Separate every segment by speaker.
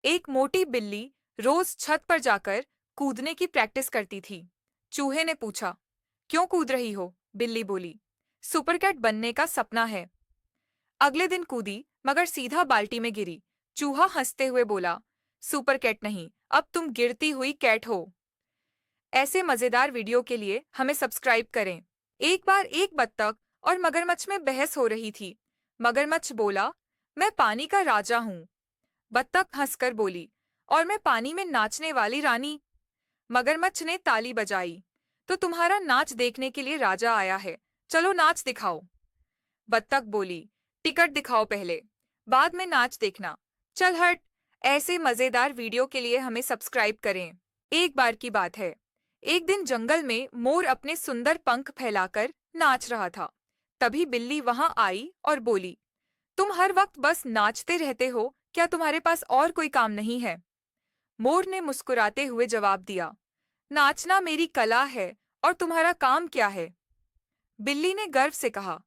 Speaker 1: एक मोटी बिल्ली रोज छत पर जाकर कूदने की प्रैक्टिस करती थी। चूहे ने पूछा, क्यों कूद रही हो? बिल्ली बोली, सुपरकैट बनने का सपना है। अगले दिन कूदी मगर सीधा बाल्टी में गिरी। चूहा हंसते हुए बोला, सुपरकैट नहीं, अब तुम गिरती हुई कैट हो। ऐसे मजेदार वीडियो के लिए हमें सब्सक्राइब करें। एक बार एक बत्तख और मगरमच्छ में बहस हो रही थी। मगरमच्छ बोला, मैं पानी का राजा हूँ। बत्तख हंसकर बोली, और मैं पानी में नाचने वाली रानी। मगरमच्छ ने ताली बजाई, तो तुम्हारा नाच देखने के लिए राजा आया है, चलो नाच दिखाओ। बत्तख बोली, टिकट दिखाओ पहले, बाद में नाच देखना। चल हट। ऐसे मजेदार वीडियो के लिए हमें सब्सक्राइब करें। एक बार की बात है, एक दिन जंगल में मोर अपने सुंदर पंख फैलाकर नाच रहा था। तभी बिल्ली वहां आई और बोली, तुम हर वक्त बस नाचते रहते हो, क्या तुम्हारे पास और कोई काम नहीं है? मोर ने मुस्कुराते हुए जवाब दिया, नाचना मेरी कला है, और तुम्हारा काम क्या है? बिल्ली ने गर्व से कहा,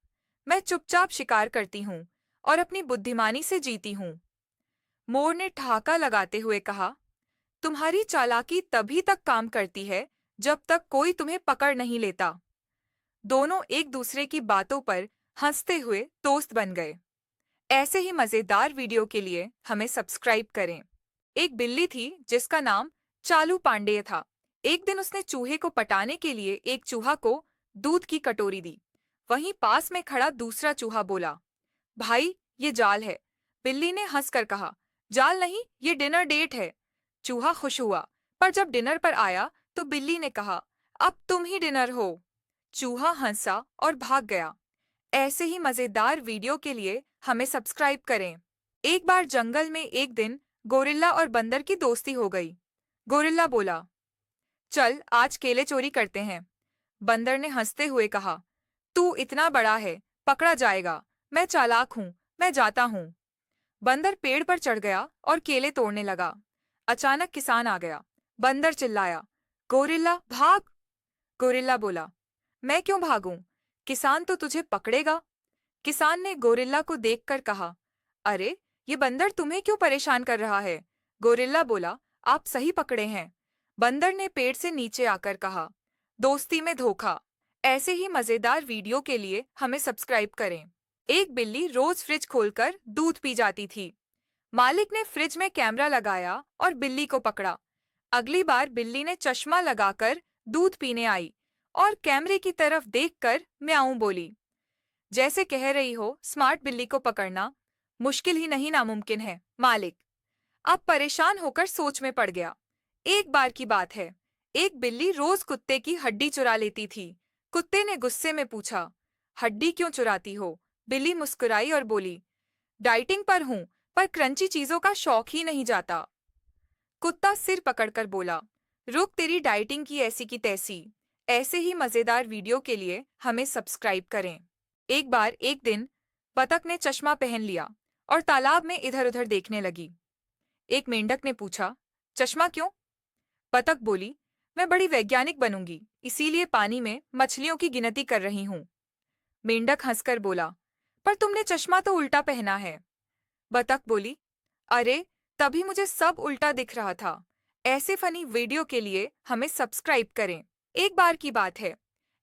Speaker 1: मैं चुपचाप शिकार करती हूँ और अपनी बुद्धिमानी से जीती हूँ। मोर ने ठहाका लगाते हुए कहा, तुम्हारी चालाकी तभी तक काम करती है जब तक कोई तुम्हें पकड़ नहीं लेता। दोनों एक दूसरे की बातों पर हंसते हुए दोस्त बन गए। ऐसे ही मजेदार वीडियो के लिए हमें सब्सक्राइब करें। एक बिल्ली थी जिसका नाम चालू पांडेय था। एक दिन उसने चूहे को पटाने के लिए एक चूहा को दूध की कटोरी दी। वहीं पास में खड़ा दूसरा चूहा बोला, भाई ये जाल है। बिल्ली ने हंसकर कहा, जाल नहीं, ये डिनर डेट है। चूहा खुश हुआ, पर जब डिनर पर आया तो बिल्ली ने कहा, अब तुम ही डिनर हो। चूहा हंसा और भाग गया। ऐसे ही मजेदार वीडियो के लिए हमें सब्सक्राइब करें। एक बार जंगल में एक दिन गोरिल्ला और बंदर की दोस्ती हो गई। गोरिल्ला बोला, चल आज केले चोरी करते हैं। बंदर ने हंसते हुए कहा, तू इतना बड़ा है, पकड़ा जाएगा। मैं चालाक हूँ, मैं जाता हूँ। बंदर पेड़ पर चढ़ गया और केले तोड़ने लगा। अचानक किसान आ गया। बंदर चिल्लाया, गोरिल्ला भाग। गोरिल्ला बोला, मैं क्यों भागूं? किसान तो तुझे पकड़ेगा। किसान ने गोरिल्ला को देखकर कहा, अरे ये बंदर तुम्हें क्यों परेशान कर रहा है? गोरिल्ला बोला, आप सही पकड़े हैं। बंदर ने पेड़ से नीचे आकर कहा, दोस्ती में धोखा। ऐसे ही मजेदार वीडियो के लिए हमें सब्सक्राइब करें। एक बिल्ली रोज फ्रिज खोलकर दूध पी जाती थी। मालिक ने फ्रिज में कैमरा लगाया और बिल्ली को पकड़ा। अगली बार बिल्ली ने चश्मा लगाकर दूध पीने आई और कैमरे की तरफ देखकर म्याऊं बोली। जैसे कह रही हो, स्मार्ट बिल्ली को पकड़ना मुश्किल ही नहीं नामुमकिन है, मालिक। अब परेशान होकर सोच में पड़ गया। एक बार की बात है, एक बिल्ली रोज कुत्ते की हड्डी चुरा लेती थी। कुत्ते ने गुस्से में पूछा, हड्डी क्यों चुराती हो? बिल्ली मुस्कुराई और बोली, डाइटिंग पर हूं, पर क्रंची चीजों का शौक ही नहीं जाता। कुत्ता सिर पकड़कर बोला, रुक, तेरी डाइटिंग की ऐसी की तैसी। ऐसे ही मजेदार वीडियो के लिए हमें सब्सक्राइब करें। एक बार एक दिन बतख ने चश्मा पहन लिया और तालाब में इधर उधर देखने लगी। एक मेंढक ने पूछा, चश्मा क्यों? बतख बोली, मैं बड़ी वैज्ञानिक बनूंगी, इसीलिए पानी में मछलियों की गिनती कर रही हूँ। मेंढक हंसकर बोला, पर तुमने चश्मा तो उल्टा पहना है। बतख बोली, अरे तभी मुझे सब उल्टा दिख रहा था। ऐसे फनी वीडियो के लिए हमें सब्सक्राइब करें। एक बार की बात है,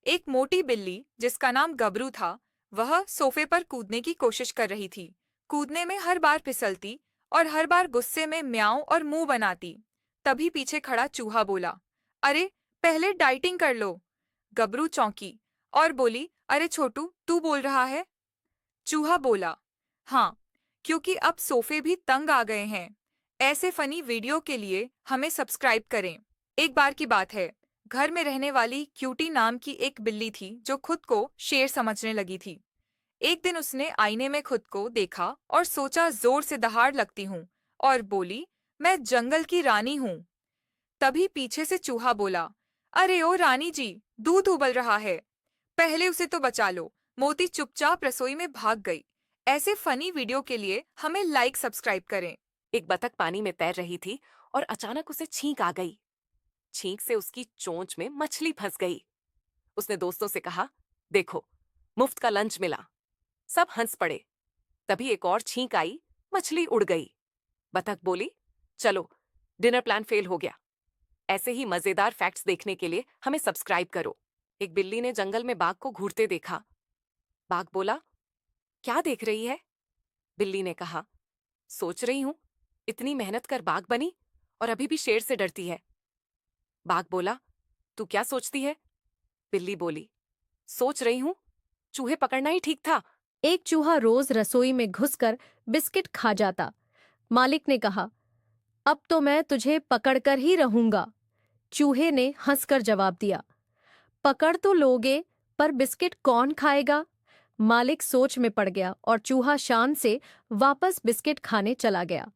Speaker 1: एक मोटी बिल्ली जिसका नाम गबरू था, वह सोफे पर कूदने की कोशिश कर रही थी। कूदने में हर बार फिसलती और हर बार गुस्से में म्याऊं और मुंह बनाती। तभी पीछे खड़ा चूहा बोला, अरे पहले डाइटिंग कर लो। गबरू चौंकी और बोली, अरे छोटू, तू बोल रहा है? चूहा बोला, हाँ, क्योंकि अब सोफे भी तंग आ गए हैं। ऐसे फनी वीडियो के लिए हमें सब्सक्राइब करें। एक बार की बात है, घर में रहने वाली क्यूटी नाम की एक बिल्ली थी जो खुद को शेर समझने लगी थी। एक दिन उसने आईने में खुद को देखा और सोचा, जोर से दहाड़ लगती हूँ, और बोली, मैं जंगल की रानी हूँ। तभी पीछे से चूहा बोला, अरे ओ रानी जी, दूध उबल रहा है, पहले उसे तो बचा लो। मोती चुपचाप रसोई में भाग गई। ऐसे फनी वीडियो के लिए हमें लाइक सब्सक्राइब करें।
Speaker 2: एक बतख पानी में तैर रही थी और अचानक उसे छींक आ गई। छींक से उसकी चोंच में मछली फंस गई। उसने दोस्तों से कहा, देखो, मुफ्त का लंच मिला। सब हंस पड़े। तभी एक और छींक आई, मछली उड़ गई। बतख बोली, चलो, डिनर प्लान फेल हो गया। ऐसे ही मजेदार फैक्ट्स देखने के लिए हमें सब्सक्राइब करो। एक बिल्ली ने जंगल में बाघ को घूरते देखा। बाघ बोला, क्या देख रही है? बिल्ली ने कहा, सोच रही हूं, इतनी मेहनत कर बाघ बनी और अभी भी शेर से डरती है। बाघ बोला, तू क्या सोचती है? बिल्ली बोली, सोच रही हूं, चूहे पकड़ना ही ठीक था।
Speaker 3: एक चूहा रोज रसोई में घुसकर बिस्किट खा जाता। मालिक ने कहा, अब तो मैं तुझे पकड़कर ही रहूंगा। चूहे ने हंसकर जवाब दिया, पकड़ तो लोगे, पर बिस्किट कौन खाएगा? मालिक सोच में पड़ गया और चूहा शान से वापस बिस्किट खाने चला गया।